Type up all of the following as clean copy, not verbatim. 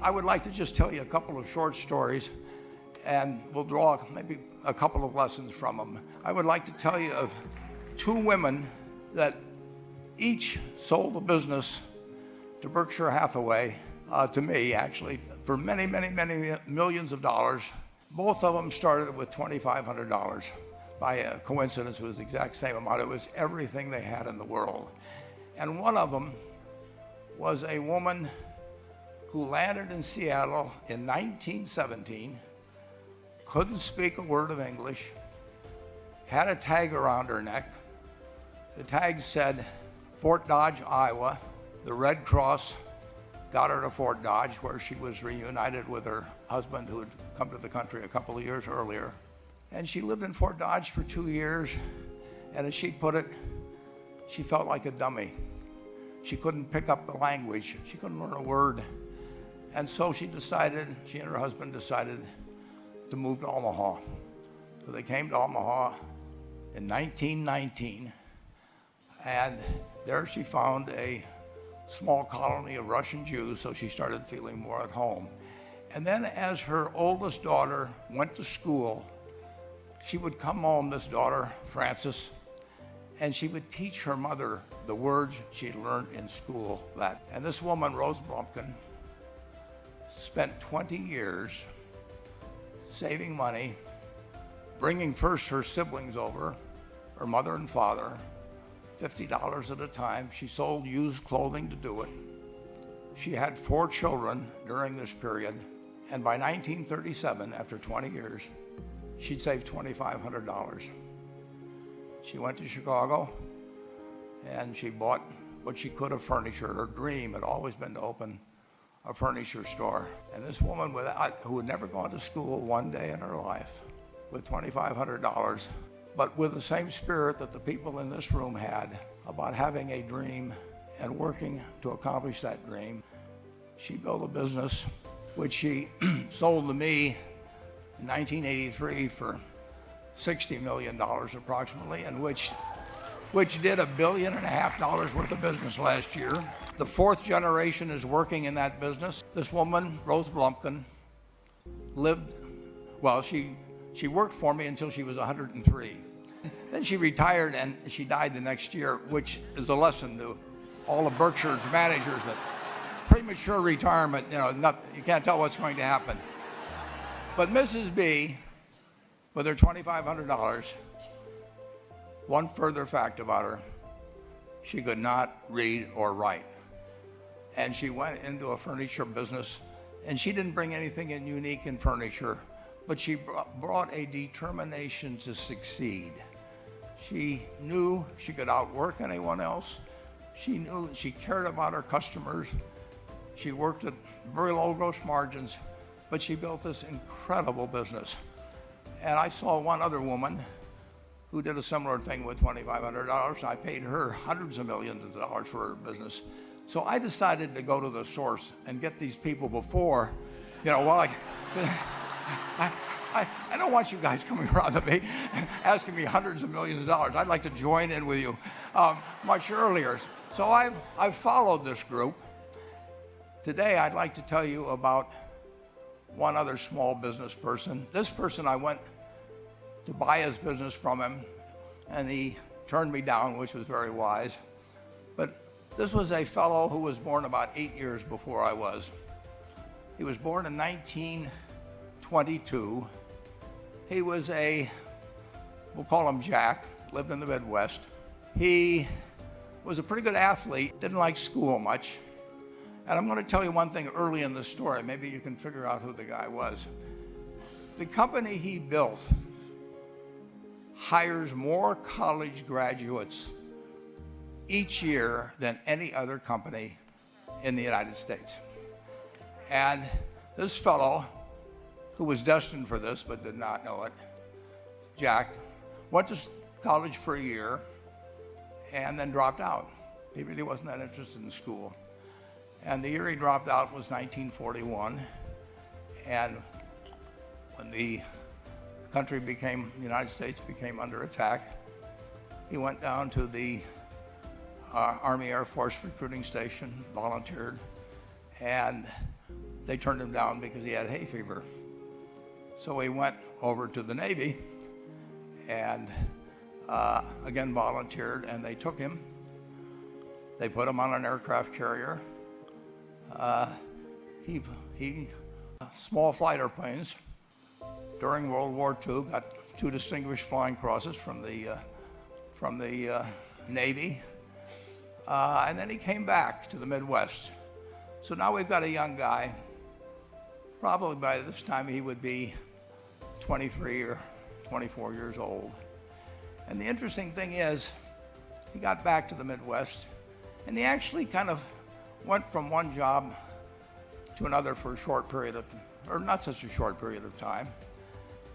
I would like to just tell you a couple of short stories, and we'll draw maybe a couple of lessons from them. I would like to tell you of two women that each sold a business to Berkshire Hathaway, to me actually, for many, many, many millions of dollars. Both of them started with $2,500. By a coincidence, it was the exact same amount. It was everything they had in the world. And one of them was a woman who landed in Seattle in 1917, couldn't speak a word of English, had a tag around her neck. The tag said Fort Dodge, Iowa. The Red Cross got her to Fort Dodge, where she was reunited with her husband, who had come to the country a couple of years earlier. And she lived in Fort Dodge for 2 years, and as she put it, she felt like a dummy. She couldn't pick up the language. She couldn't learn a word. And so she and her husband decided to move to Omaha. So they came to Omaha in 1919, and there she found a small colony of Russian Jews, so she started feeling more at home. And then as her oldest daughter went to school, she would come home, this daughter, Frances, and she would teach her mother the words she'd learned in school. And this woman, Rose Blumpkin, spent 20 years saving money, bringing first her siblings over, her mother and father, $50 at a time. She sold used clothing to do it. She had 4 children during this period, and by 1937, after 20 years, she'd saved $2,500. She went to Chicago, and she bought what she could of furniture. Her dream had always been to open a furniture store. And this woman who had never gone to school one day in her life, with $2,500, but with the same spirit that the people in this room had about having a dream and working to accomplish that dream, she built a business which she sold to me in 1983 for $60 million approximately, and which did $1.5 billion worth of business last year. The 4th generation is working in that business. This woman, Rose Blumpkin, she worked for me until she was 103. Then she retired and she died the next year, which is a lesson to all of Berkshire's managers that premature retirement, you can't tell what's going to happen. But Mrs. B, with her $2,500, one further fact about her, she could not read or write. And she went into a furniture business, and she didn't bring anything unique in furniture, but she brought a determination to succeed. She knew she could outwork anyone else. She knew she cared about her customers. She worked at very low gross margins, but she built this incredible business. And I saw one other woman who did a similar thing with $2,500. I paid her hundreds of millions of dollars for her business. So I decided to go to the source and get these people before, I don't want you guys coming around to me asking me hundreds of millions of dollars. I'd like to join in with you much earlier. So I've followed this group. Today I'd like to tell you about one other small business person. This person, I went to buy his business from him, and he turned me down, which was very wise. But this was a fellow who was born about 8 years before I was. He was born in 1922. He was we'll call him Jack, lived in the Midwest. He was a pretty good athlete, didn't like school much. And I'm going to tell you one thing early in the story. Maybe you can figure out who the guy was. The company he built hires more college graduates each year than any other company in the United States. And this fellow, who was destined for this but did not know it, Jack, went to college for a year and then dropped out. He really wasn't that interested in school. And the year he dropped out was 1941. And when the United States became under attack, he went down to the Army Air Force recruiting station, volunteered, and they turned him down because he had hay fever. So he went over to the Navy and again volunteered, and they took him. They put him on an aircraft carrier. He small flight airplanes during World War II, got 2 distinguished flying crosses from the Navy, and then he came back to the Midwest. So now we've got a young guy. Probably by this time he would be 23 or 24 years old. And the interesting thing is, he got back to the Midwest, and he actually kind of went from one job to another for a short period of, or not such a short period of time.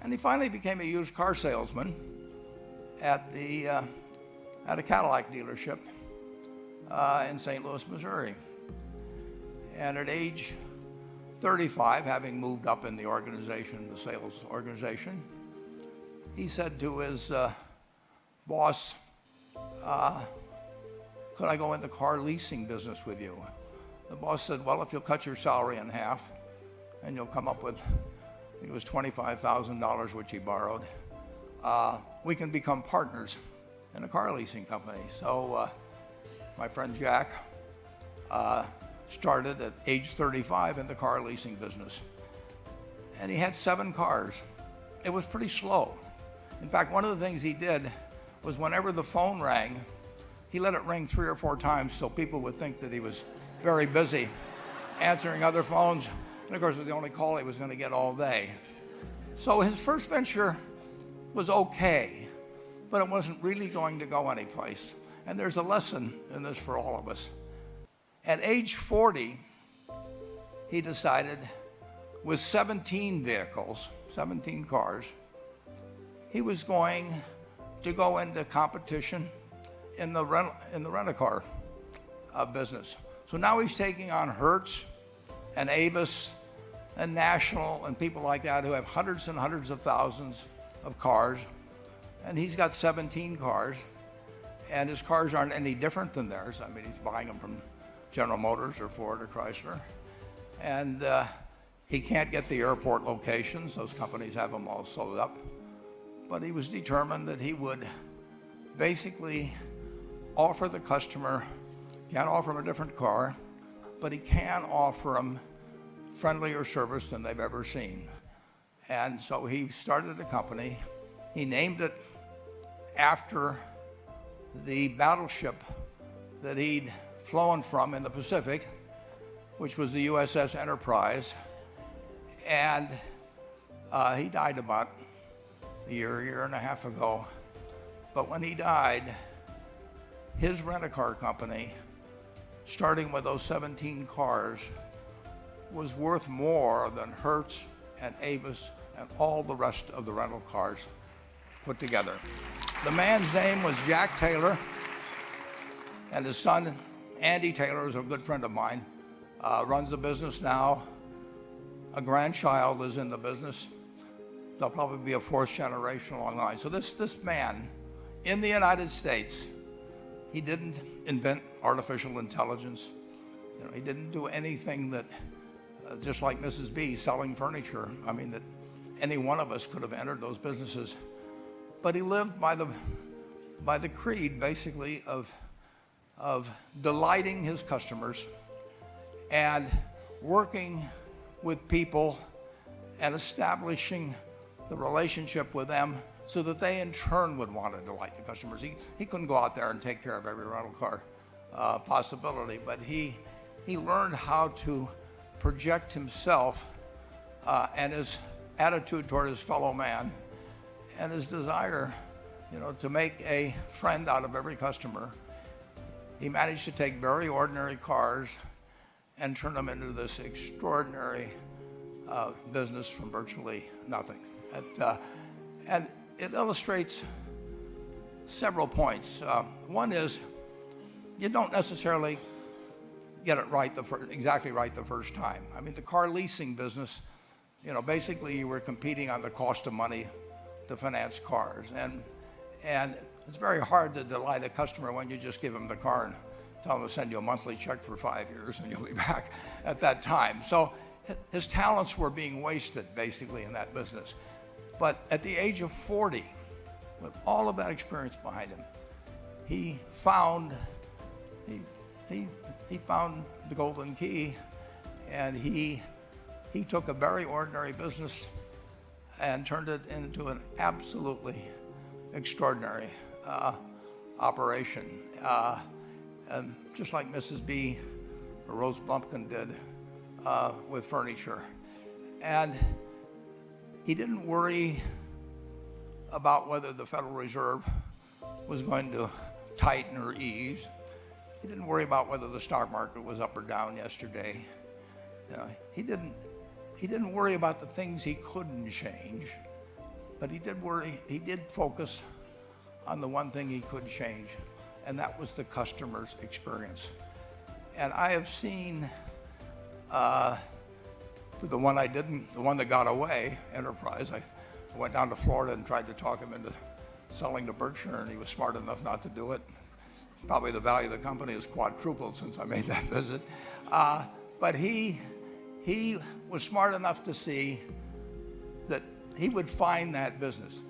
And he finally became a used car salesman at a Cadillac dealership in St. Louis, Missouri. And at age 35, having moved up in the organization, the sales organization, he said to his boss, could I go into car leasing business with you? The boss said, well, if you'll cut your salary in half and you'll come up with, I think it was $25,000, which he borrowed, we can become partners in a car leasing company. So my friend Jack started at age 35 in the car leasing business. And he had 7 cars. It was pretty slow. In fact, one of the things he did was whenever the phone rang, he let it ring 3 or 4 times so people would think that he was very busy answering other phones. And of course, it was the only call he was going to get all day. So his first venture was okay, but it wasn't really going to go anyplace. And there's a lesson in this for all of us. At age 40, he decided with 17 vehicles, 17 cars, he was going to go into competition in the rent-a-car business. So now he's taking on Hertz and Avis and National and people like that who have hundreds and hundreds of thousands of cars. And he's got 17 cars, and his cars aren't any different than theirs. I mean, he's buying them from General Motors or Ford or Chrysler. And he can't get the airport locations. Those companies have them all sold up. But he was determined that he would basically offer the customer, can't offer him a different car, but he can offer them friendlier service than they've ever seen. And so he started a company. He named it after the battleship that he'd flown from in the Pacific, which was the USS Enterprise. And he died about a year and a half ago. But when he died, his rent-a-car company, starting with those 17 cars, was worth more than Hertz and Avis and all the rest of the rental cars put together. The man's name was Jack Taylor, and his son, Andy Taylor, is a good friend of mine, runs the business now. A grandchild is in the business. There'll probably be a 4th generation along the line. So this man, in the United States, he didn't invent artificial intelligence. You know, he didn't do anything that, just like Mrs. B selling furniture, I mean, that any one of us could have entered those businesses. But he lived by the creed, basically, of delighting his customers and working with people and establishing the relationship with them so that they in turn would want to delight the customers. He couldn't go out there and take care of every rental car possibility, but he learned how to project himself and his attitude toward his fellow man and his desire, to make a friend out of every customer. He managed to take very ordinary cars and turn them into this extraordinary business from virtually nothing. And it illustrates several points. One is, you don't necessarily get it right exactly right the first time. I mean, the car leasing business, basically you were competing on the cost of money to finance cars. And it's very hard to delight a customer when you just give them the car and tell them to send you a monthly check for 5 years and you'll be back at that time. So his talents were being wasted basically in that business. But at the age of 40, with all of that experience behind him, he found the golden key, and he took a very ordinary business and turned it into an absolutely extraordinary operation. And just like Mrs. B or Rose Blumpkin did with furniture. And he didn't worry about whether the Federal Reserve was going to tighten or ease. He didn't worry about whether the stock market was up or down yesterday. You know, he didn't worry about the things he couldn't change, but he did focus on the one thing he could change, and that was the customer's experience. And I have seen the one that got away, Enterprise. I went down to Florida and tried to talk him into selling to Berkshire, and he was smart enough not to do it. Probably the value of the company has quadrupled since I made that visit. But he was smart enough to see that he would find that business.